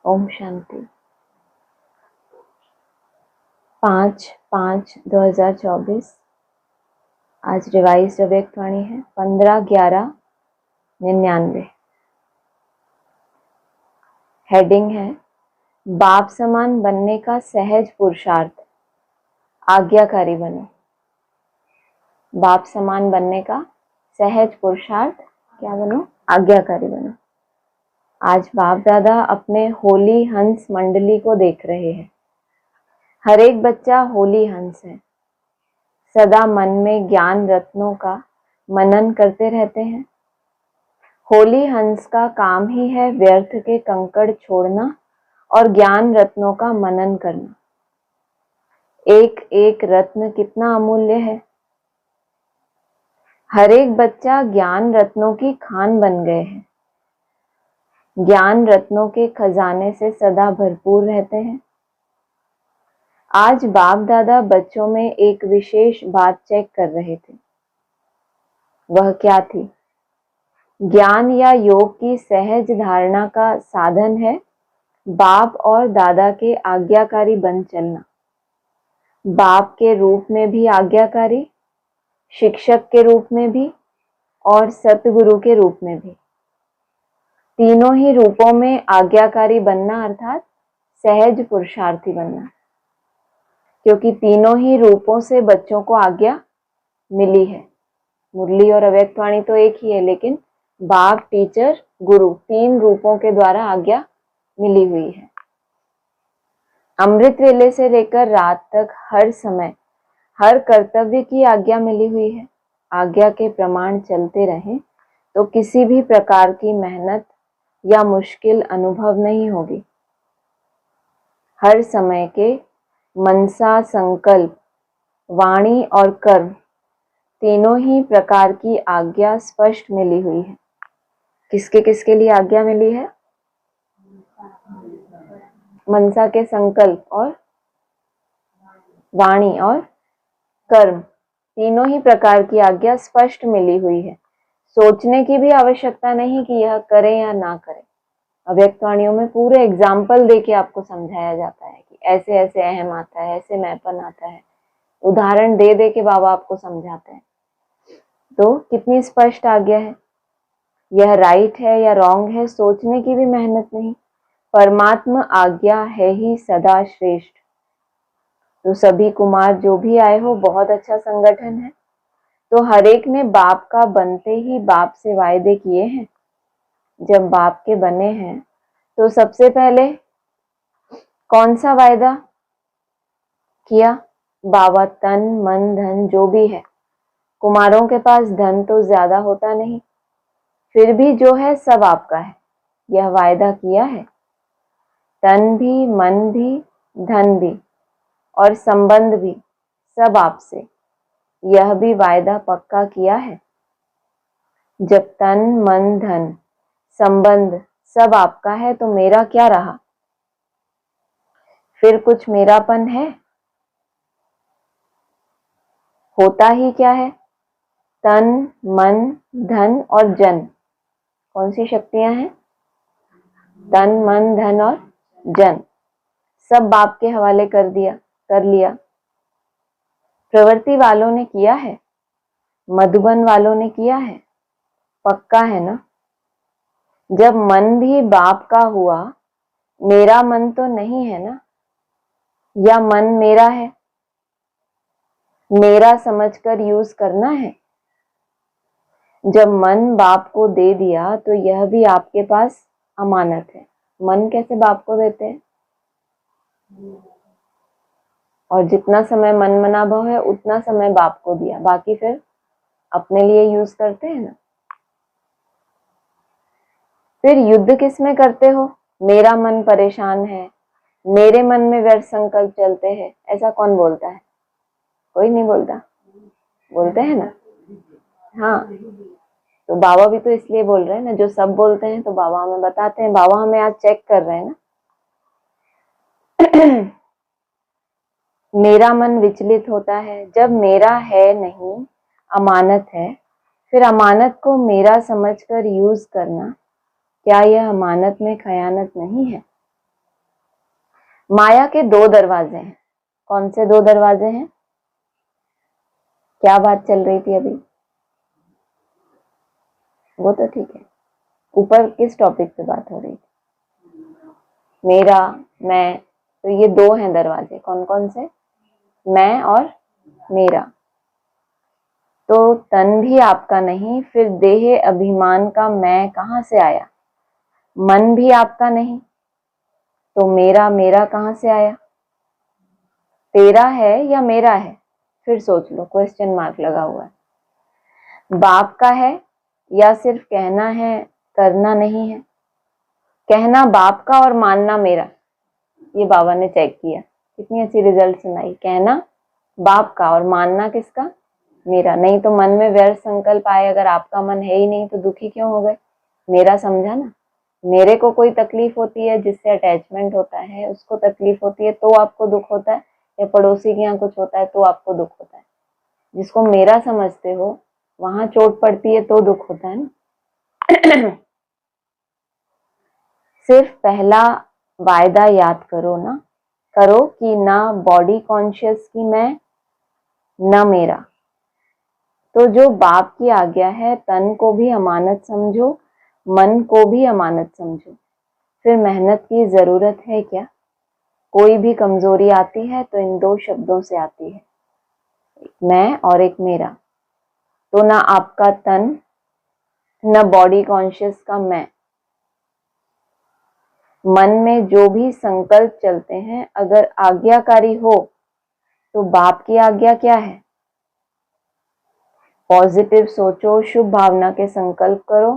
ओम शांति। 5/5/2024। आज रिवाइज अव्यक्तवाणी है 15/11/99। हेडिंग है बाप समान बनने का सहज पुरुषार्थ, आज्ञाकारी बनो। बाप समान बनने का सहज पुरुषार्थ क्या बनो? आज्ञाकारी बनो। आज बाप दादा अपने होली हंस मंडली को देख रहे हैं। हर एक बच्चा होली हंस है। सदा मन में ज्ञान रत्नों का मनन करते रहते हैं। होली हंस का काम ही है व्यर्थ के कंकड़ छोड़ना और ज्ञान रत्नों का मनन करना। एक एक रत्न कितना अमूल्य है। हर एक बच्चा ज्ञान रत्नों की खान बन गए हैं। ज्ञान रत्नों के खजाने से सदा भरपूर रहते हैं। आज बाप दादा बच्चों में एक विशेष बात चेक कर रहे थे। वह क्या थी? ज्ञान या योग की सहज धारणा का साधन है बाप और दादा के आज्ञाकारी बन चलना। बाप के रूप में भी आज्ञाकारी, शिक्षक के रूप में भी और सतगुरु के रूप में भी। तीनों ही रूपों में आज्ञाकारी बनना अर्थात सहज पुरुषार्थी बनना, क्योंकि तीनों ही रूपों से बच्चों को आज्ञा मिली है। मुरली और अव्यक्तवाणी तो एक ही है, लेकिन बाप, टीचर, गुरु तीन रूपों के द्वारा आज्ञा मिली हुई है। अमृत वेले से लेकर रात तक हर समय हर कर्तव्य की आज्ञा मिली हुई है। आज्ञा के प्रमाण चलते रहें तो किसी भी प्रकार की मेहनत या मुश्किल अनुभव नहीं होगी। हर समय के मनसा, संकल्प, वाणी और कर्म तीनों ही प्रकार की आज्ञा स्पष्ट मिली हुई है। किसके किसके लिए आज्ञा मिली है? मनसा के संकल्प और वाणी और कर्म तीनों ही प्रकार की आज्ञा स्पष्ट मिली हुई है। सोचने की भी आवश्यकता नहीं कि यह करें या ना करें। अव्यक्तवाणियों में पूरे एग्जाम्पल देके आपको समझाया जाता है कि ऐसे ऐसे अहम आता है, ऐसे मैंपन आता है। उदाहरण दे दे के बाबा आपको समझाते हैं। तो कितनी स्पष्ट आज्ञा है। यह राइट है या रॉन्ग है, सोचने की भी मेहनत नहीं। परमात्मा आज्ञा है ही सदा श्रेष्ठ। तो सभी कुमार जो भी आए हो, बहुत अच्छा संगठन है। तो हर एक ने बाप का बनते ही बाप से वायदे किए हैं। जब बाप के बने हैं तो सबसे पहले कौन सा वायदा किया? बाबा तन मन धन जो भी है, कुमारों के पास धन तो ज्यादा होता नहीं, फिर भी जो है सब आपका है, यह वायदा किया है। तन भी, मन भी, धन भी और संबंध भी सब आपसे, यह भी वायदा पक्का किया है। जब तन मन धन संबंध सब आपका है तो मेरा क्या रहा? फिर कुछ मेरापन है? होता ही क्या है? तन मन धन और जन, कौन सी शक्तियां हैं? तन मन धन और जन, सब बाप के हवाले कर लिया। प्रवृत्ति वालों ने किया है, मधुबन वालों ने किया है, पक्का है ना? जब मन भी बाप का हुआ, मेरा मन तो नहीं है ना, या मन मेरा है? मेरा समझकर यूज करना है। जब मन बाप को दे दिया तो यह भी आपके पास अमानत है। मन कैसे बाप को देते हैं? और जितना समय मन मना भाव है उतना समय बाप को दिया, बाकी फिर अपने लिए यूज करते हैं ना। फिर युद्ध किस में करते हो? मेरा मन परेशान है, मेरे मन में व्यर्थ संकल्प चलते हैं, ऐसा कौन बोलता है? कोई नहीं बोलता, बोलते हैं ना। हाँ, तो बाबा भी तो इसलिए बोल रहे हैं ना, जो सब बोलते हैं तो बाबा हमें बताते हैं। बाबा हमें आज चेक कर रहे हैं ना। मेरा मन विचलित होता है जब मेरा है नहीं, अमानत है। फिर अमानत को मेरा समझकर यूज करना, क्या यह अमानत में खयानत नहीं है? माया के दो दरवाजे हैं। कौन से दो दरवाजे हैं? क्या बात चल रही थी अभी? वो तो ठीक है, ऊपर किस टॉपिक पे बात हो रही थी? मेरा, मैं। तो ये दो हैं दरवाजे। कौन कौन से? मैं और मेरा। तो तन भी आपका नहीं, फिर देह अभिमान का मैं कहां से आया? मन भी आपका नहीं, तो मेरा मेरा कहां से आया? तेरा है या मेरा है? फिर सोच लो, क्वेश्चन मार्क लगा हुआ है। बाप का है या सिर्फ कहना है, करना नहीं है? कहना बाप का और मानना मेरा। ये बाबा ने चेक किया, कितनी अच्छी रिजल्ट सुनाई। कहना बाप का और मानना किसका? मेरा। नहीं तो मन में व्यर्थ संकल्प आए, अगर आपका मन है ही नहीं तो दुखी क्यों हो गए? मेरा समझा ना। मेरे को कोई तकलीफ होती है, जिससे अटैचमेंट होता है, उसको तकलीफ होती है तो आपको दुख होता है, या पड़ोसी के यहाँ कुछ होता है तो आपको दुख होता है। जिसको मेरा समझते हो वहां चोट पड़ती है तो दुख होता है ना। सिर्फ पहला वायदा याद करो ना, करो कि ना बॉडी कॉन्शियस की मैं, ना मेरा। तो जो बाप की आज्ञा है, तन को भी अमानत समझो, मन को भी अमानत समझो। फिर मेहनत की जरूरत है क्या? कोई भी कमजोरी आती है तो इन दो शब्दों से आती है, एक मैं और एक मेरा। तो ना आपका तन, न बॉडी कॉन्शियस का मैं। मन में जो भी संकल्प चलते हैं, अगर आज्ञाकारी हो तो बाप की आज्ञा क्या है? पॉजिटिव सोचो, शुभ भावना के संकल्प करो।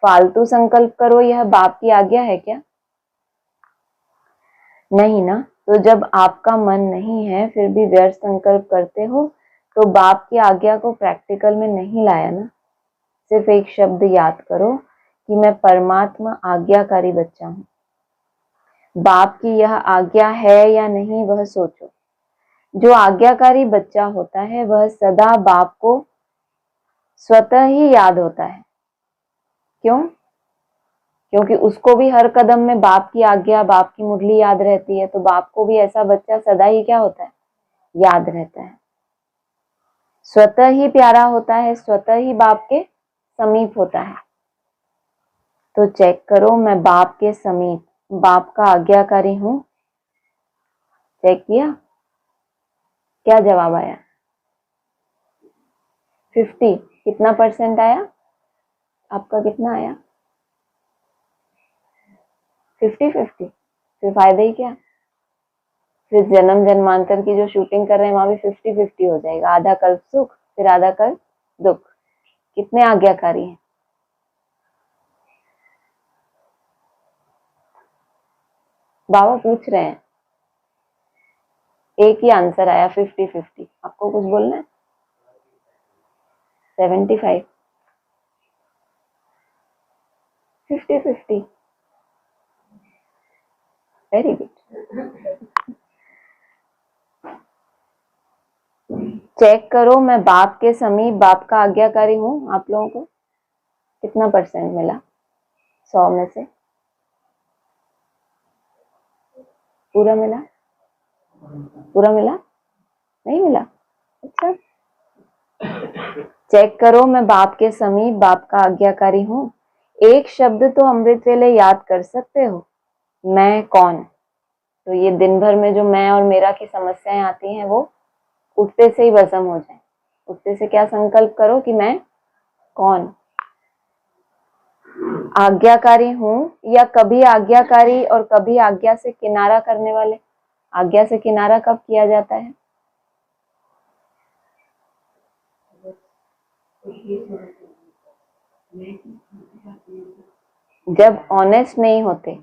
फालतू संकल्प करो, यह बाप की आज्ञा है क्या? नहीं ना। तो जब आपका मन नहीं है फिर भी व्यर्थ संकल्प करते हो, तो बाप की आज्ञा को प्रैक्टिकल में नहीं लाया ना। सिर्फ एक शब्द याद करो कि मैं परमात्मा आज्ञाकारी बच्चा हूं। बाप की यह आज्ञा है या नहीं वह सोचो। जो आज्ञाकारी बच्चा होता है वह सदा बाप को स्वतः ही याद होता है। क्यों? क्योंकि उसको भी हर कदम में बाप की आज्ञा, बाप की मुरली याद रहती है। तो बाप को भी ऐसा बच्चा सदा ही क्या होता है? याद रहता है। स्वतः ही प्यारा होता है, स्वतः ही बाप के समीप होता है। तो चेक करो, मैं बाप के समीप, बाप का आज्ञाकारी हूं। चेक किया? क्या जवाब आया? 50। कितना % आया आपका? कितना आया? 50-50। फिर फायदा ही क्या? फिर जन्म जन्मांतर की जो शूटिंग कर रहे हैं वहां भी 50-50 हो जाएगा। आधा कल्प सुख, फिर आधा कल्प दुख। कितने आज्ञाकारी हैं? बाबा पूछ रहे हैं। एक ही आंसर आया, 50-50। आपको कुछ बोलना है? 75। 50-50। Very good. चेक करो, मैं बाप के समीप, बाप का आज्ञाकारी हूं। आप लोगों को कितना % मिला 100 में से? पूरा मिला? पूरा मिला? नहीं मिला? अच्छा। चेक करो, मैं बाप के समीप, बाप का आज्ञाकारी हूं। एक शब्द तो अमृत वेले याद कर सकते हो, मैं कौन? तो ये दिन भर में जो मैं और मेरा की समस्याएं आती हैं वो उठते से ही भस्म हो जाए। उठते से क्या संकल्प करो कि मैं कौन? आज्ञाकारी हूं, या कभी आज्ञाकारी और कभी आज्ञा से किनारा करने वाले। आज्ञा से किनारा कब किया जाता है? जब ऑनेस्ट नहीं होते,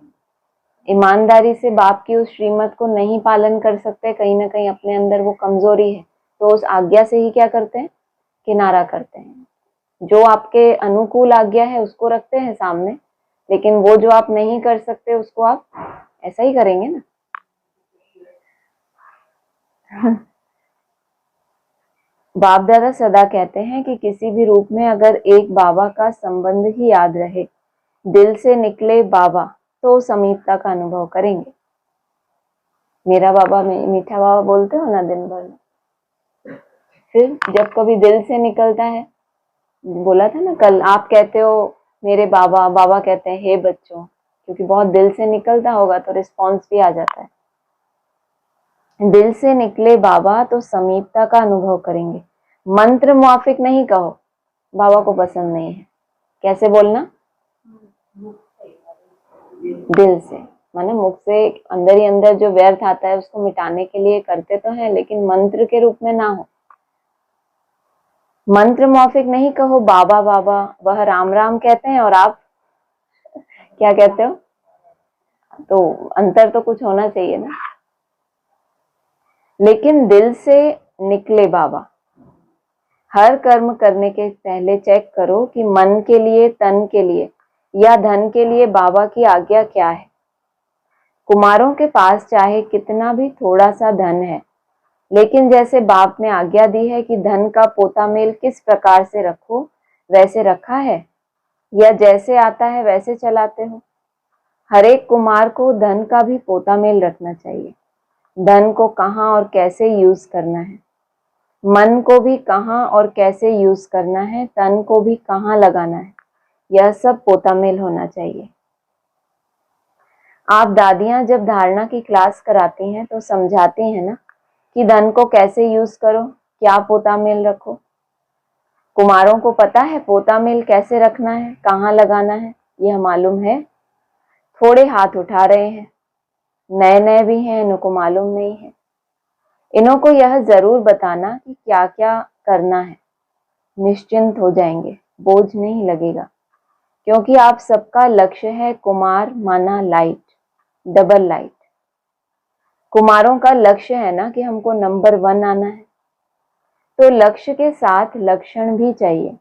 ईमानदारी से बाप की उस श्रीमत को नहीं पालन कर सकते, कहीं ना कहीं अपने अंदर वो कमजोरी है, तो उस आज्ञा से ही क्या करते हैं? किनारा करते हैं। जो आपके अनुकूल आज्ञा है उसको रखते हैं सामने, लेकिन वो जो आप नहीं कर सकते उसको आप ऐसा ही करेंगे ना। बाप दादा सदा कहते हैं कि किसी भी रूप में अगर एक बाबा का संबंध ही याद रहे, दिल से निकले बाबा, तो समीपता का अनुभव करेंगे। मेरा बाबा मीठा बाबा बोलते हो ना दिन भर में। फिर जब कभी दिल से निकलता है, बोला था ना कल, आप कहते हो मेरे बाबा, बाबा कहते हैं हे बच्चों, क्योंकि बहुत दिल से निकलता होगा तो रिस्पॉन्स भी आ जाता है। दिल से निकले बाबा तो समीपता का अनुभव करेंगे। मंत्र मुआफिक नहीं कहो, बाबा को पसंद नहीं है। कैसे बोलना? दिल से, माने मुख से अंदर ही अंदर जो व्यर्थ आता है उसको मिटाने के लिए करते तो हैं, लेकिन मंत्र के रूप में ना हो। मंत्र मौफिक नहीं कहो बाबा बाबा, वह राम राम कहते हैं और आप क्या कहते हो? तो अंतर तो कुछ होना चाहिए ना। लेकिन दिल से निकले बाबा। हर कर्म करने के पहले चेक करो कि मन के लिए, तन के लिए या धन के लिए बाबा की आज्ञा क्या है। कुमारों के पास चाहे कितना भी थोड़ा सा धन है, लेकिन जैसे बाप ने आज्ञा दी है कि धन का पोता मेल किस प्रकार से रखो, वैसे रखा है या जैसे आता है वैसे चलाते हो? हर एक कुमार को धन का भी पोता मेल रखना चाहिए। धन को कहाँ और कैसे यूज करना है, मन को भी कहाँ और कैसे यूज करना है, तन को भी कहाँ लगाना है, यह सब पोता मेल होना चाहिए। आप दादियां जब धारणा की क्लास कराती हैं तो समझाती हैं ना कि धन को कैसे यूज करो, क्या पोता मेल रखो। कुमारों को पता है पोता मेल कैसे रखना है, कहाँ लगाना है, यह मालूम है? थोड़े हाथ उठा रहे हैं, नए नए भी हैं, इनको मालूम नहीं है। इन्हों को यह जरूर बताना कि क्या क्या करना है, निश्चिंत हो जाएंगे, बोझ नहीं लगेगा। क्योंकि आप सबका लक्ष्य है कुमार माना लाइट, डबल लाइट। कुमारों का लक्ष्य है ना कि हमको नंबर 1 आना है, तो लक्ष्य के साथ लक्षण भी चाहिए।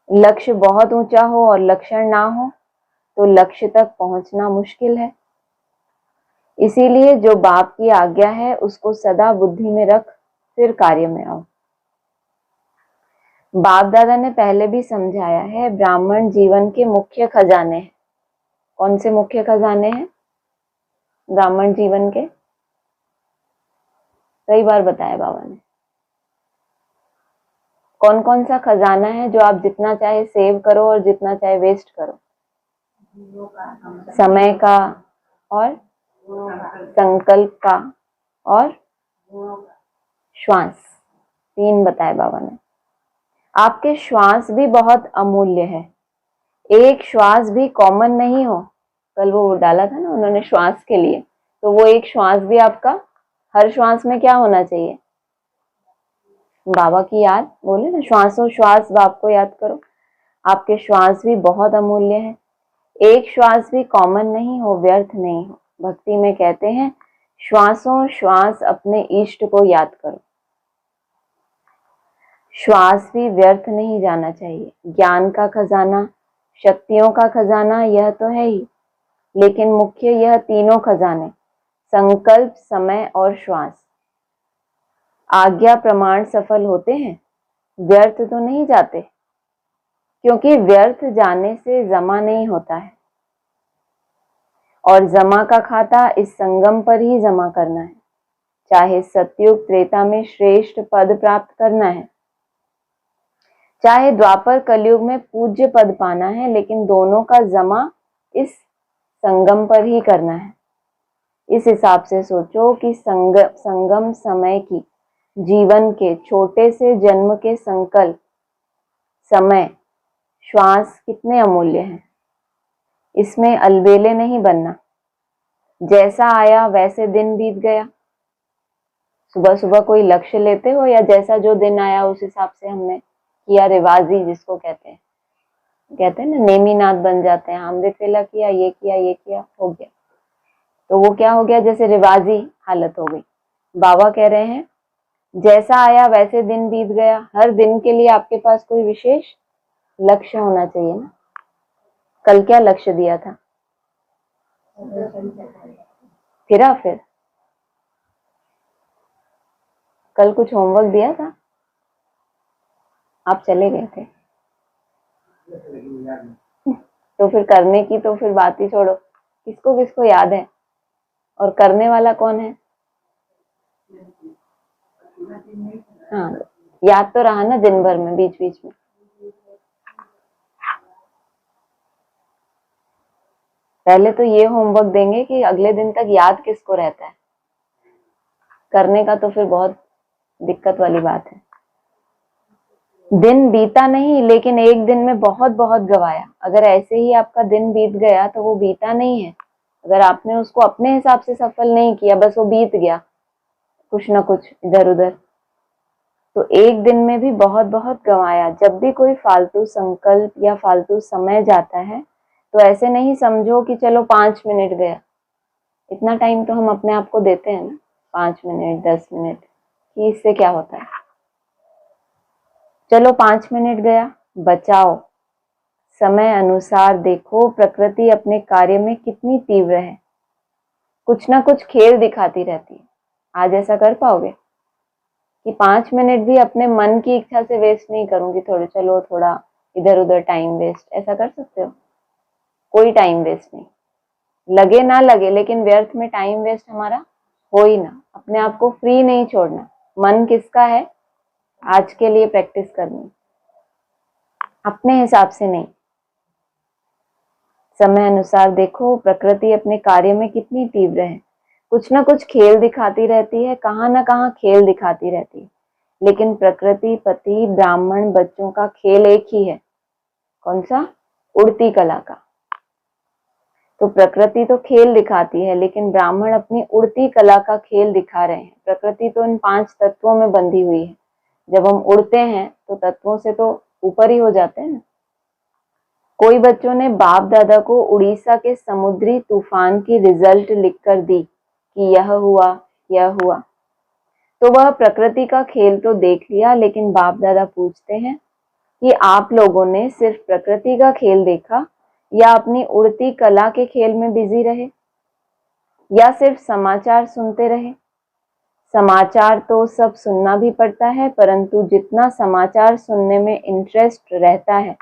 लक्ष्य बहुत ऊंचा हो और लक्षण ना हो तो लक्ष्य तक पहुंचना मुश्किल है। इसीलिए जो बाप की आज्ञा है उसको सदा बुद्धि में रख, फिर कार्य में आओ। बाप दादा ने पहले भी समझाया है, ब्राह्मण जीवन के मुख्य खजाने हैं। कौन से मुख्य खजाने हैं ब्राह्मण जीवन के? कई बार बताया बाबा ने। कौन कौन सा खजाना है जो आप जितना चाहे सेव करो और जितना चाहे वेस्ट करो? समय का और संकल्प का और श्वास, 3 बताए बाबा ने। आपके श्वास भी बहुत अमूल्य है, एक श्वास भी कॉमन नहीं हो। कल वो डाला था ना उन्होंने श्वास के लिए, तो वो एक श्वास भी आपका, हर श्वास में क्या होना चाहिए? बाबा की याद। बोले ना श्वासोश्वास बाप को याद करो। आपके श्वास भी बहुत अमूल्य है, एक श्वास भी कॉमन नहीं हो, व्यर्थ नहीं हो। भक्ति में कहते हैं श्वासों श्वास अपने इष्ट को याद करो। श्वास भी व्यर्थ नहीं जाना चाहिए। ज्ञान का खजाना, शक्तियों का खजाना यह तो है ही, लेकिन मुख्य यह तीनों खजाने, संकल्प, समय और श्वास। आज्ञा प्रमाण सफल होते हैं, व्यर्थ तो नहीं जाते, क्योंकि व्यर्थ जाने से जमा नहीं होता है और जमा का खाता इस संगम पर ही जमा करना है। चाहे सतयुग त्रेता में श्रेष्ठ पद प्राप्त करना है, चाहे द्वापर कलयुग में पूज्य पद पाना है, लेकिन दोनों का जमा इस संगम पर ही करना है। इस हिसाब से सोचो कि संगम समय की जीवन के छोटे से जन्म के संकल्प, समय, श्वास कितने अमूल्य हैं। इसमें अलबेले नहीं बनना। जैसा आया वैसे दिन बीत गया। सुबह सुबह कोई लक्ष्य लेते हो या जैसा जो दिन आया उस हिसाब से हमने किया, रिवाजी जिसको कहते हैं ना, नेमीनाथ बन जाते हैं। अमृत वेला किया, ये किया, ये किया, हो गया, तो वो क्या हो गया? जैसे रिवाजी हालत हो गई। बाबा कह रहे हैं जैसा आया वैसे दिन बीत गया। हर दिन के लिए आपके पास कोई विशेष लक्ष्य होना चाहिए ना। कल क्या लक्ष्य दिया था? फिर कल कुछ होमवर्क दिया था, आप चले गए थे, तो फिर करने की तो फिर बात ही छोड़ो। किसको किसको याद है? और करने वाला कौन है? हाँ, याद तो रहा ना दिन भर में, बीच बीच में। पहले तो ये होमवर्क देंगे कि अगले दिन तक याद किसको रहता है, करने का तो फिर बहुत दिक्कत वाली बात है। दिन बीता नहीं, लेकिन एक दिन में बहुत बहुत गवाया। अगर ऐसे ही आपका दिन बीत गया तो वो बीता नहीं है। अगर आपने उसको अपने हिसाब से सफल नहीं किया, बस वो बीत गया कुछ ना कुछ इधर उधर, तो एक दिन में भी बहुत बहुत गंवाया। जब भी कोई फालतू संकल्प या फालतू समय जाता है तो ऐसे नहीं समझो कि चलो 5 मिनट गया। इतना टाइम तो हम अपने आप को देते हैं ना, 5 मिनट 10 मिनट, कि इससे क्या होता है। चलो 5 मिनट गया, बचाओ, समय अनुसार देखो प्रकृति अपने कार्य में कितनी तीव्र है। कुछ ना कुछ खेल दिखाती रहती है। आज ऐसा कर पाओगे कि 5 मिनट भी अपने मन की इच्छा से वेस्ट नहीं करूंगी, चलो थोड़ा इधर उधर टाइम वेस्ट, ऐसा कर सकते हो? कोई टाइम वेस्ट नहीं, लगे ना लगे, लेकिन व्यर्थ में टाइम वेस्ट हमारा हो ही ना। अपने आप को फ्री नहीं छोड़ना। मन किसका है? आज के लिए प्रैक्टिस करनी, अपने हिसाब से नहीं। समय अनुसार देखो प्रकृति अपने कार्य में कितनी तीव्र है। कुछ ना कुछ खेल दिखाती रहती है, कहाँ ना कहाँ खेल दिखाती रहती है, लेकिन प्रकृति पति ब्राह्मण बच्चों का खेल एक ही है। कौन सा? उड़ती कला का। तो प्रकृति तो खेल दिखाती है, लेकिन ब्राह्मण अपनी उड़ती कला का खेल दिखा रहे हैं। प्रकृति तो इन 5 तत्वों में बंधी हुई है। जब हम उड़ते हैं तो तत्वों से तो ऊपर ही हो जाते हैं ना। कोई बच्चों ने बाप दादा को उड़ीसा के समुद्री तूफान की रिजल्ट लिखकर दी कि यह हुआ यह हुआ, तो वह प्रकृति का खेल तो देख लिया, लेकिन बाप दादा पूछते हैं कि आप लोगों ने सिर्फ प्रकृति का खेल देखा या अपनी उड़ती कला के खेल में बिजी रहे, या सिर्फ समाचार सुनते रहे? समाचार तो सब सुनना भी पड़ता है, परंतु जितना समाचार सुनने में इंटरेस्ट रहता है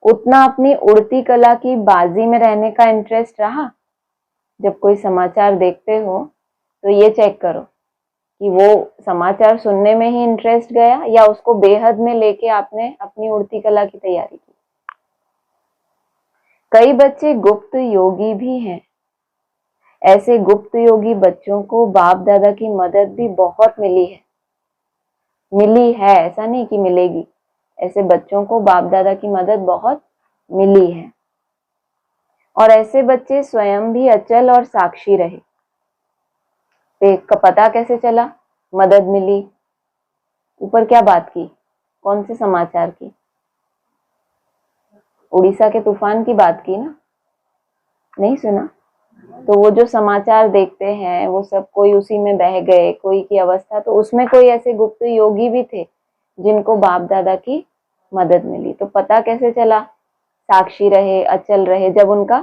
उतना अपनी उड़ती कला की बाजी में रहने का इंटरेस्ट रहा? जब कोई समाचार देखते हो तो ये चेक करो कि वो समाचार सुनने में ही इंटरेस्ट गया या उसको बेहद में लेके आपने अपनी उड़ती कला की तैयारी की। कई बच्चे गुप्त योगी भी हैं। ऐसे गुप्त योगी बच्चों को बाप दादा की मदद भी बहुत मिली है, ऐसा नहीं कि मिलेगी। ऐसे बच्चों को बाप दादा की मदद बहुत मिली है, और ऐसे बच्चे स्वयं भी अचल और साक्षी रहे। पता कैसे चला मदद मिली? ऊपर क्या बात की? कौन से समाचार की? उड़ीसा के तूफान की बात की ना? नहीं सुना? तो वो जो समाचार देखते हैं वो सब कोई उसी में बह गए, कोई की अवस्था, तो उसमें कोई ऐसे गुप्त योगी भी थे जिनको बाप दादा की मदद मिली। तो पता कैसे चला? साक्षी रहे, अचल रहे। जब उनका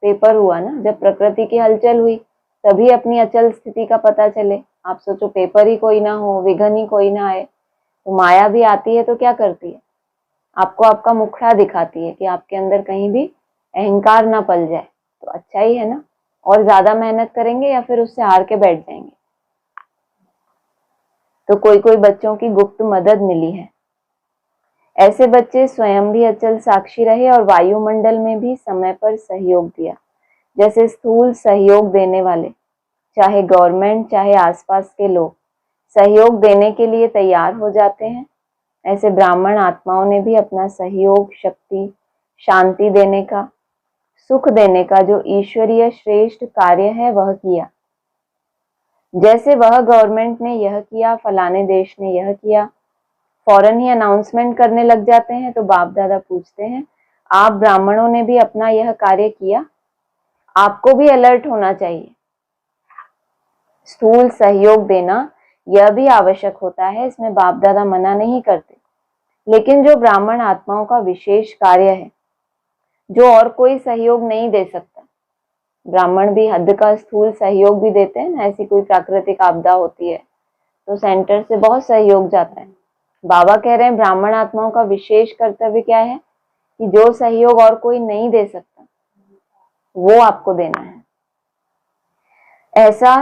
पेपर हुआ ना, जब प्रकृति की हलचल हुई, तभी अपनी अचल स्थिति का पता चले। आप सोचो पेपर ही कोई ना हो, विघन ही कोई ना आए, तो माया भी आती है तो क्या करती है? आपको आपका मुखड़ा दिखाती है कि आपके अंदर कहीं भी अहंकार ना पल जाए। तो अच्छा ही है ना, और ज्यादा मेहनत करेंगे या फिर उससे हार के बैठ जाएंगे। तो कोई कोई बच्चों की गुप्त मदद मिली है। ऐसे बच्चे स्वयं भी अचल साक्षी रहे और वायुमंडल में भी समय पर सहयोग दिया। जैसे स्थूल सहयोग देने वाले, चाहे गवर्नमेंट चाहे आसपास के लोग, सहयोग देने के लिए तैयार हो जाते हैं, ऐसे ब्राह्मण आत्माओं ने भी अपना सहयोग, शक्ति, शांति देने का, सुख देने का जो ईश्वरीय श्रेष्ठ कार्य है वह किया। जैसे वह गवर्नमेंट ने यह किया, फलाने देश ने यह किया, फौरन ही अनाउंसमेंट करने लग जाते हैं। तो बाप दादा पूछते हैं, आप ब्राह्मणों ने भी अपना यह कार्य किया? आपको भी अलर्ट होना चाहिए। स्थूल सहयोग देना यह भी आवश्यक होता है, इसमें बाप दादा मना नहीं करते, लेकिन जो ब्राह्मण आत्माओं का विशेष कार्य है, जो और कोई सहयोग नहीं दे सकता, ब्राह्मण भी हद का स्थूल सहयोग भी देते हैं ना। ऐसी कोई प्राकृतिक आपदा होती है तो सेंटर से बहुत सहयोग जाता है। बाबा कह रहे हैं ब्राह्मण आत्माओं का विशेष कर्तव्य क्या है कि जो सहयोग और कोई नहीं दे सकता वो आपको देना है। ऐसा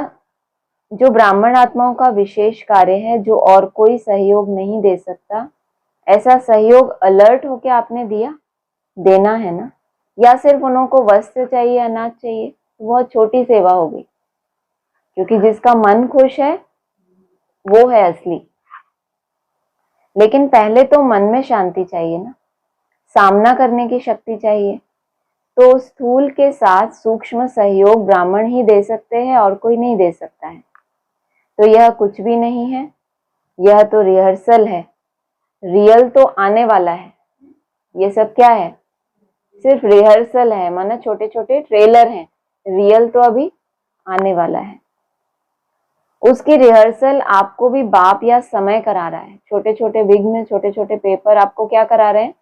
जो ब्राह्मण आत्माओं का विशेष कार्य है, जो और कोई सहयोग नहीं दे सकता, ऐसा सहयोग अलर्ट होके आपने दिया, देना है ना। या सिर्फ उनको वस्त्र चाहिए, अनाज चाहिए, तो बहुत छोटी सेवा होगी, क्योंकि जिसका मन खुश है वो है असली। लेकिन पहले तो मन में शांति चाहिए ना, सामना करने की शक्ति चाहिए। तो स्थूल के साथ सूक्ष्म सहयोग ब्राह्मण ही दे सकते हैं, और कोई नहीं दे सकता है। तो यह कुछ भी नहीं है, यह तो रिहर्सल है। रियल तो आने वाला है। ये सब क्या है? सिर्फ रिहर्सल है, माना छोटे छोटे ट्रेलर हैं। रियल तो अभी आने वाला है। उसकी रिहर्सल आपको भी बाप या समय करा रहा है। छोटे छोटे विघ्न, छोटे छोटे पेपर आपको क्या करा रहे हैं?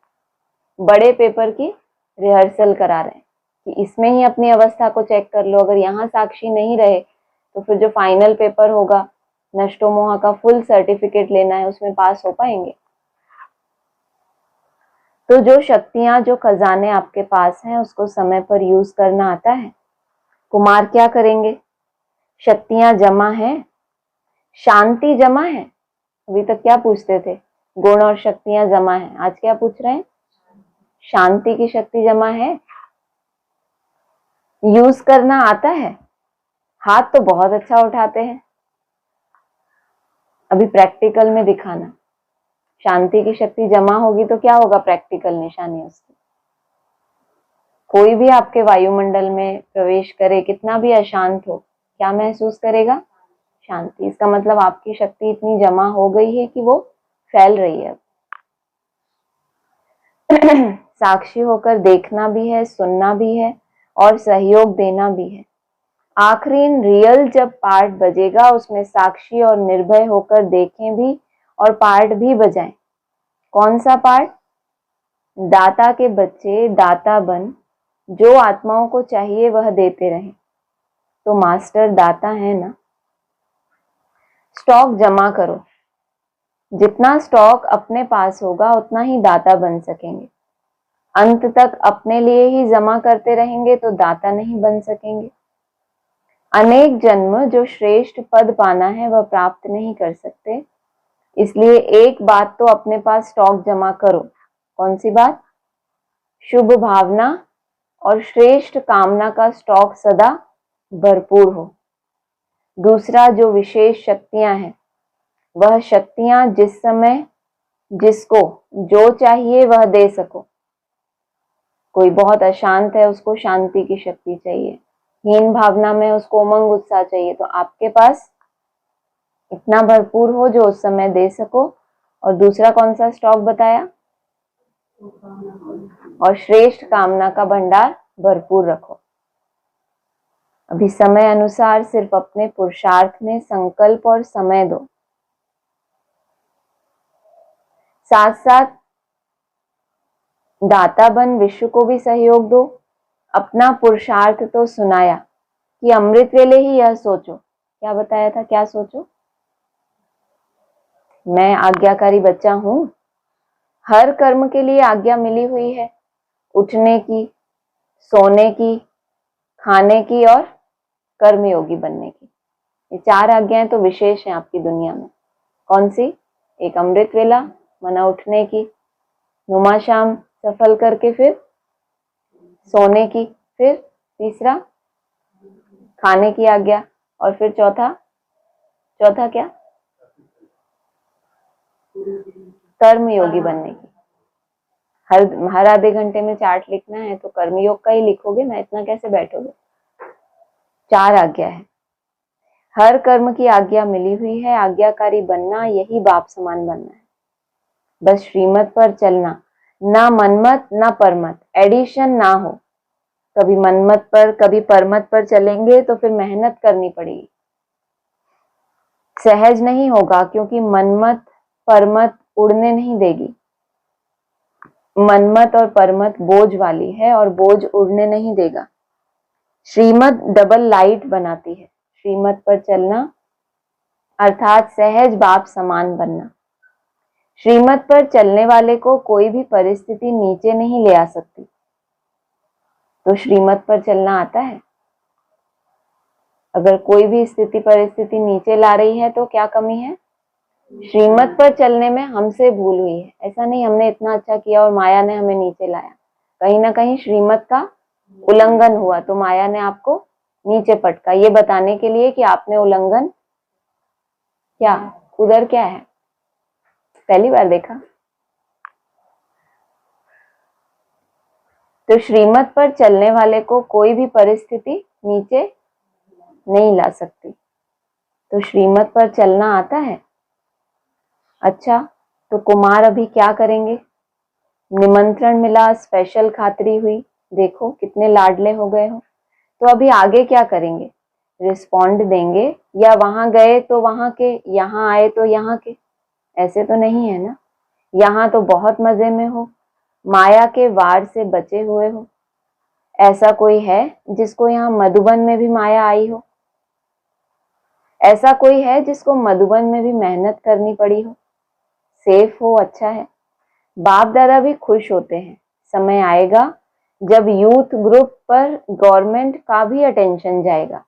बड़े पेपर की रिहर्सल करा रहे हैं कि इसमें ही अपनी अवस्था को चेक कर लो। अगर यहाँ साक्षी नहीं रहे तो फिर जो फाइनल पेपर होगा, नष्टो मोहा का फुल सर्टिफिकेट लेना है, उसमें पास हो पाएंगे? तो जो शक्तियां, जो खजाने आपके पास हैं, उसको समय पर यूज करना आता है। कुमार क्या करेंगे? शक्तियां जमा है, शांति जमा है। अभी तक क्या पूछते थे? गुण और शक्तियां जमा है। आज क्या पूछ रहे हैं? शांति की शक्ति जमा है। यूज करना आता है। हाथ तो बहुत अच्छा उठाते हैं। अभी प्रैक्टिकल में दिखाना। शांति की शक्ति जमा होगी तो क्या होगा? प्रैक्टिकल निशानी उसकी। कोई भी आपके वायुमंडल में प्रवेश करे, कितना भी अशांत हो, क्या महसूस करेगा? शांति। इसका मतलब आपकी शक्ति इतनी जमा हो गई है कि वो फैल रही है। साक्षी होकर देखना भी है, सुनना भी है और सहयोग देना भी है। आखिरी रियल जब पार्ट बजेगा, उसमें साक्षी और निर्भय होकर देखें भी और पार्ट भी बजाएं। कौन सा पार्ट? दाता के बच्चे दाता बन, जो आत्माओं को चाहिए वह देते रहें। तो मास्टर दाता है ना। स्टॉक जमा करो। जितना स्टॉक अपने पास होगा उतना ही दाता बन सकेंगे। अंत तक अपने लिए ही जमा करते रहेंगे तो दाता नहीं बन सकेंगे। अनेक जन्म जो श्रेष्ठ पद पाना है वह प्राप्त नहीं कर सकते। इसलिए एक बात तो अपने पास स्टॉक जमा करो। कौन सी बात? शुभ भावना और श्रेष्ठ कामना का स्टॉक सदा भरपूर हो। दूसरा, जो विशेष शक्तियां हैं, वह शक्तियां जिस समय जिसको जो चाहिए वह दे सको। कोई बहुत अशांत है, उसको शांति की शक्ति चाहिए। हीन भावना में, उसको उमंग उत्साह चाहिए। तो आपके पास इतना भरपूर हो जो उस समय दे सको। और दूसरा कौन सा स्टॉक बताया? और श्रेष्ठ कामना का भंडार भरपूर रखो। अभी समय अनुसार सिर्फ अपने पुरुषार्थ में संकल्प और समय दो। साथ साथ दाता बन विश्व को भी सहयोग दो। अपना पुरुषार्थ तो सुनाया कि अमृत वेले ही यह सोचो। क्या बताया था? क्या सोचो? मैं आज्ञाकारी बच्चा हूं। हर कर्म के लिए आज्ञा मिली हुई है, उठने की, सोने की, खाने की और कर्मयोगी बनने की। ये 4 आज्ञाएं तो विशेष हैं आपकी दुनिया में। कौन सी? एक अमृत वेला, मना उठने की, नुमा शाम सफल करके फिर सोने की, फिर तीसरा खाने की आज्ञा, और फिर चौथा क्या? कर्मयोगी बनने की। हर आधे घंटे में चार्ट लिखना है तो कर्मयोग का ही लिखोगे ना, इतना कैसे बैठोगे? 4 आज्ञा है। हर कर्म की आज्ञा मिली हुई है। आज्ञाकारी बनना, यही बाप समान बनना है। बस श्रीमत पर चलना, ना मनमत ना परमत, एडिशन ना हो। कभी मनमत पर कभी परमत पर चलेंगे तो फिर मेहनत करनी पड़ेगी। सहज नहीं होगा, क्योंकि मनमत परमत उड़ने नहीं देगी। मनमत और परमत बोझ वाली है और बोझ उड़ने नहीं देगा। श्रीमत डबल लाइट बनाती है। श्रीमत पर चलना अर्थात सहज बाप समान बनना। श्रीमत पर चलने वाले को कोई भी परिस्थिति नीचे नहीं ले आ सकती। तो श्रीमत पर चलना आता है। अगर कोई भी स्थिति परिस्थिति नीचे ला रही है तो क्या कमी है? श्रीमत पर चलने में हमसे भूल हुई है। ऐसा नहीं हमने इतना अच्छा किया और माया ने हमें नीचे लाया, कहीं ना कहीं श्रीमत का उल्लंघन हुआ तो माया ने आपको नीचे पटका, ये बताने के लिए कि आपने उल्लंघन क्या उधर क्या है। पहली बार देखा? तो श्रीमत पर चलने वाले को कोई भी परिस्थिति नीचे नहीं ला सकती। तो श्रीमत पर चलना आता है। अच्छा, तो कुमार अभी क्या करेंगे? निमंत्रण मिला, स्पेशल खातिरी हुई, देखो कितने लाडले हो गए हो, तो अभी आगे क्या करेंगे? रिस्पॉन्ड देंगे या वहां गए तो वहां के, यहाँ आए तो यहाँ के? ऐसे तो नहीं है ना। यहाँ तो बहुत मजे में हो, माया के वार से बचे हुए हो। ऐसा कोई है जिसको यहाँ मधुबन में भी माया आई हो? ऐसा कोई है जिसको मधुबन में भी मेहनत करनी पड़ी हो? सेफ हो, अच्छा है। बाप दादा भी खुश होते हैं। समय आएगा जब यूथ ग्रुप पर गवर्नमेंट का भी अटेंशन जाएगा,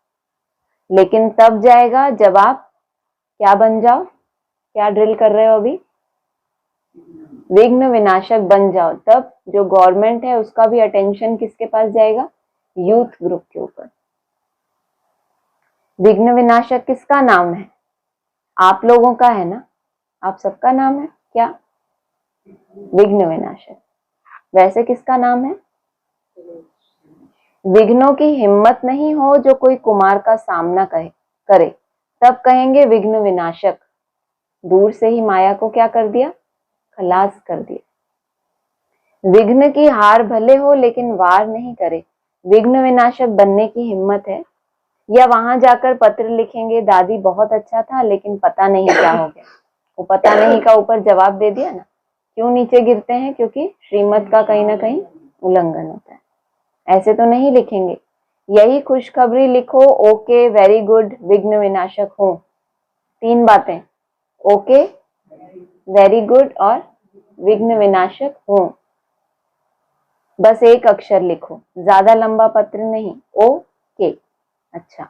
लेकिन तब जाएगा जब आप क्या बन जाओ? क्या ड्रिल कर रहे हो अभी? विघ्न विनाशक बन जाओ, तब जो गवर्नमेंट है उसका भी अटेंशन किसके पास जाएगा? यूथ ग्रुप के ऊपर। विघ्न विनाशक किसका नाम है? आप लोगों का है ना, आप सबका नाम है क्या? विघ्न विनाशक। वैसे किसका नाम है? विघ्नों की हिम्मत नहीं हो जो कोई कुमार का सामना करे, तब कहेंगे विघ्न विनाशक। दूर से ही माया को क्या कर दिया? खलास कर दिया। विघ्न की हार भले हो लेकिन वार नहीं करे, विघ्न विनाशक बनने की हिम्मत है। या वहां जाकर पत्र लिखेंगे, दादी बहुत अच्छा था लेकिन पता नहीं क्या हो गया। वो पता नहीं का ऊपर जवाब दे दिया ना। क्यों नीचे गिरते हैं? क्योंकि श्रीमत का कहीं ना कहीं उल्लंघन होता है। ऐसे तो नहीं लिखेंगे। यही खुशखबरी लिखो, ओके वेरी गुड विघ्न विनाशक हूं। 3 बातें, ओके, वेरी गुड और विघ्न विनाशक हूं। बस एक अक्षर लिखो, ज्यादा लंबा पत्र नहीं, ओके। अच्छा,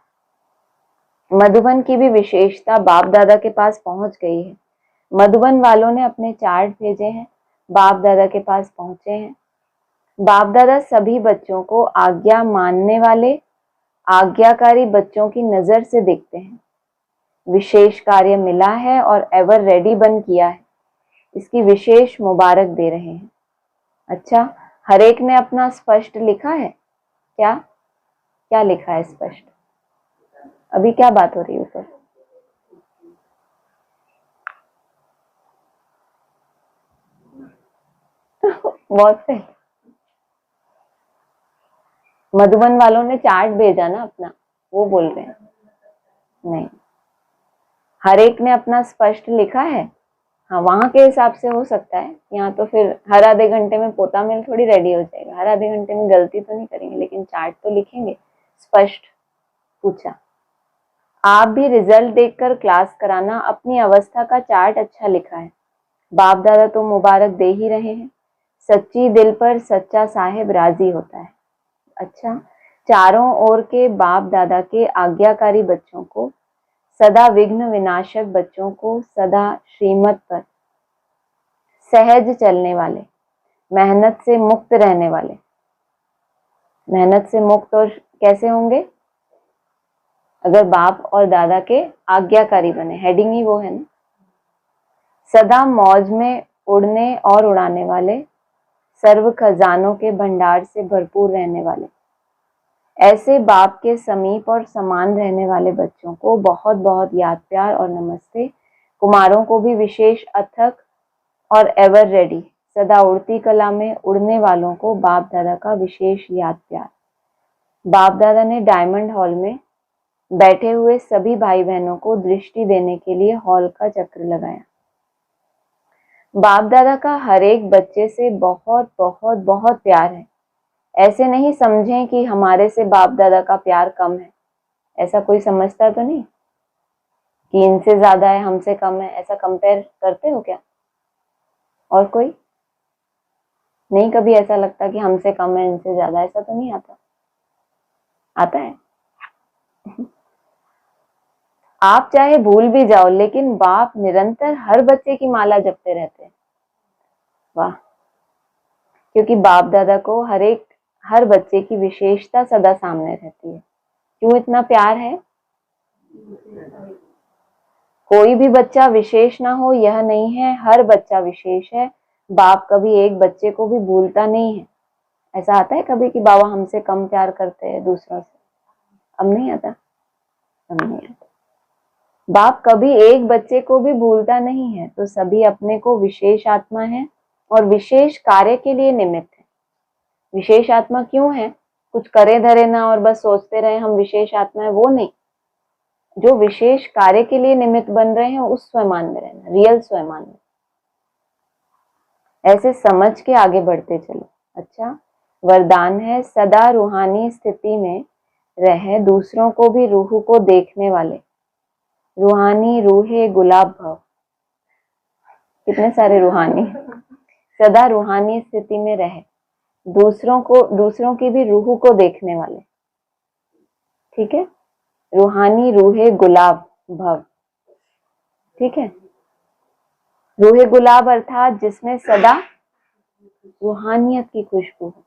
मधुबन की भी विशेषता बाप दादा के पास पहुंच गई है। मधुबन वालों ने अपने चार्ट भेजे हैं, बाप दादा के पास पहुंचे हैं। बाप दादा सभी बच्चों को आज्ञा मानने वाले, आज्ञाकारी बच्चों की नजर से देखते हैं। विशेष कार्य मिला है और एवर रेडी बन किया है, इसकी विशेष मुबारक दे रहे हैं। अच्छा, हर एक ने अपना स्पष्ट लिखा है क्या? क्या लिखा है स्पष्ट? अभी क्या बात हो रही है ऊपर? बहुत से मधुबन वालों ने चार्ट भेजा ना अपना, वो बोल रहे हैं। नहीं, हर एक ने अपना स्पष्ट लिखा है। हाँ, वहां के हिसाब से हो सकता है, यहाँ तो फिर हर आधे घंटे में पोता मिल थोड़ी रेडी हो जाएगा। हर आधे घंटे में गलती तो नहीं करेंगे, लेकिन चार्ट तो लिखेंगे स्पष्ट। पूछा, आप भी रिजल्ट देखकर क्लास कराना, अपनी अवस्था का चार्ट अच्छा लिखा है। बाप दादा तो मुबारक दे ही रहे हैं। सच्ची दिल पर सच्चा साहेब राजी होता है। अच्छा, चारों ओर के बाप दादा के आज्ञाकारी बच्चों को, सदा विघ्न विनाशक बच्चों को, सदा श्रीमत पर सहज चलने वाले, मेहनत से मुक्त रहने वाले। मेहनत से मुक्त और कैसे होंगे? अगर बाप और दादा के आज्ञाकारी बने, हेडिंग ही वो है ना। सदा मौज में उड़ने और उड़ाने वाले, सर्व खजानों के भंडार से भरपूर रहने वाले। ऐसे बाप के समीप और समान रहने वाले बच्चों को बहुत बहुत याद प्यार और नमस्ते। कुमारों को भी विशेष अथक और एवर रेडी, सदा उड़ती कला में उड़ने वालों को बाप दादा का विशेष याद प्यार। बाप दादा ने डायमंड हॉल में बैठे हुए सभी भाई बहनों को दृष्टि देने के लिए हॉल का चक्र लगाया। बाप दादा का हर एक बच्चे से बहुत बहुत बहुत प्यार है। ऐसे नहीं समझें कि हमारे से बाप दादा का प्यार कम है। ऐसा कोई समझता तो नहीं कि इनसे ज्यादा है, हमसे कम है, ऐसा कंपेयर करते हो क्या? और कोई नहीं, कभी ऐसा लगता कि हमसे कम है, इनसे ज्यादा, ऐसा तो नहीं आता? आता है? आप चाहे भूल भी जाओ, लेकिन बाप निरंतर हर बच्चे की माला जपते रहते हैं। वाह! क्योंकि बाप दादा को हर बच्चे की विशेषता सदा सामने रहती है। क्यों इतना प्यार है? कोई भी बच्चा विशेष ना हो यह नहीं है, हर बच्चा विशेष है। बाप कभी एक बच्चे को भी भूलता नहीं है। ऐसा आता है कभी कि बाबा हमसे कम प्यार करते हैं दूसरों से? अब नहीं आता, अब नहीं आता। बाप कभी एक बच्चे को भी भूलता नहीं है। तो सभी अपने को विशेष आत्मा है और विशेष कार्य के लिए निमित्त है। विशेष आत्मा क्यों है? कुछ करे धरे ना और बस सोचते रहे हम विशेष आत्मा है, वो नहीं। जो विशेष कार्य के लिए निमित्त बन रहे हैं उस स्वयमान में रहना, रियल स्वयमान में। ऐसे समझ के आगे बढ़ते चलो। अच्छा, वरदान है सदा रूहानी स्थिति में रहे, दूसरों को भी रूह को देखने वाले। रूहानी रूहे गुलाब भव। कितने सारे रूहानी। सदा रूहानी स्थिति में रहे, दूसरों की भी रूह को देखने वाले। ठीक है, रूहानी रूहे गुलाब भव। ठीक है, रूहे गुलाब अर्थात जिसमें सदा रूहानियत की खुशबू है।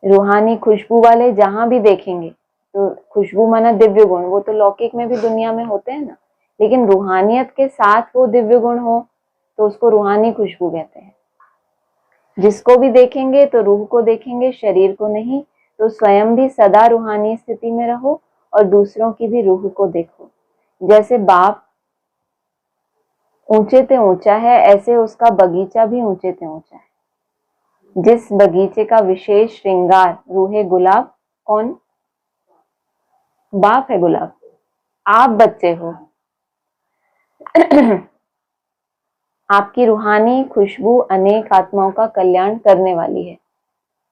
रूहानी खुशबू वाले जहां भी देखेंगे तो खुशबू माना दिव्य गुण, वो तो लौकिक में भी दुनिया में होते हैं ना, लेकिन रूहानियत के साथ वो दिव्य गुण हो तो उसको रूहानी खुशबू कहते हैं। जिसको भी देखेंगे तो रूह को देखेंगे, शरीर को नहीं। तो स्वयं भी सदा रूहानी स्थिति में रहो और दूसरों की भी रूह को देखो। जैसे बाप ऊंचे ते ऊंचा है, ऐसे उसका बगीचा भी ऊंचे ते ऊंचा है। जिस बगीचे का विशेष श्रृंगार रूहे गुलाब, कौन? बाप है गुलाब, आप बच्चे हो। आपकी रूहानी खुशबू अनेक आत्माओं का कल्याण करने वाली है।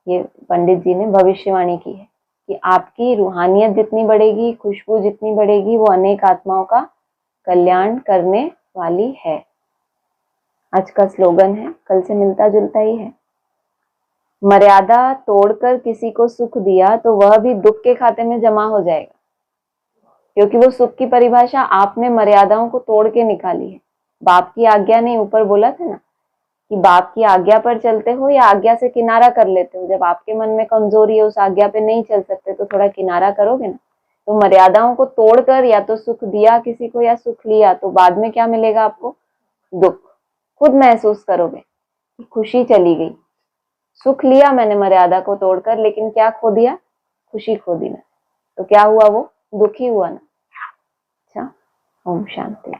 ये पंडित जी ने भविष्यवाणी की है कि आपकी रूहानियत जितनी बढ़ेगी, खुशबू जितनी बढ़ेगी, वो अनेक आत्माओं का कल्याण करने वाली है। आज का स्लोगन है, कल से मिलता जुलता ही है। मर्यादा तोड़कर किसी को सुख दिया तो वह भी दुख के खाते में जमा हो जाएगा, क्योंकि वो सुख की परिभाषा आपने मर्यादाओं को तोड़ के निकाली है। बाप की आज्ञा नहीं, ऊपर बोला था ना कि बाप की आज्ञा पर चलते हो या आज्ञा से किनारा कर लेते हो। जब आपके मन में कमजोरी है, उस आज्ञा पे नहीं चल सकते, तो थोड़ा किनारा करोगे ना। तो मर्यादाओं को तोड़कर या तो सुख दिया किसी को या सुख लिया, तो बाद में क्या मिलेगा आपको? दुख। खुद महसूस करोगे कि खुशी चली गई। सुख लिया मैंने मर्यादा को तोड़कर, लेकिन क्या खो दिया? खुशी खो दी ना। तो क्या हुआ? वो दुखी हुआ ना। अच्छा, ओम शांति।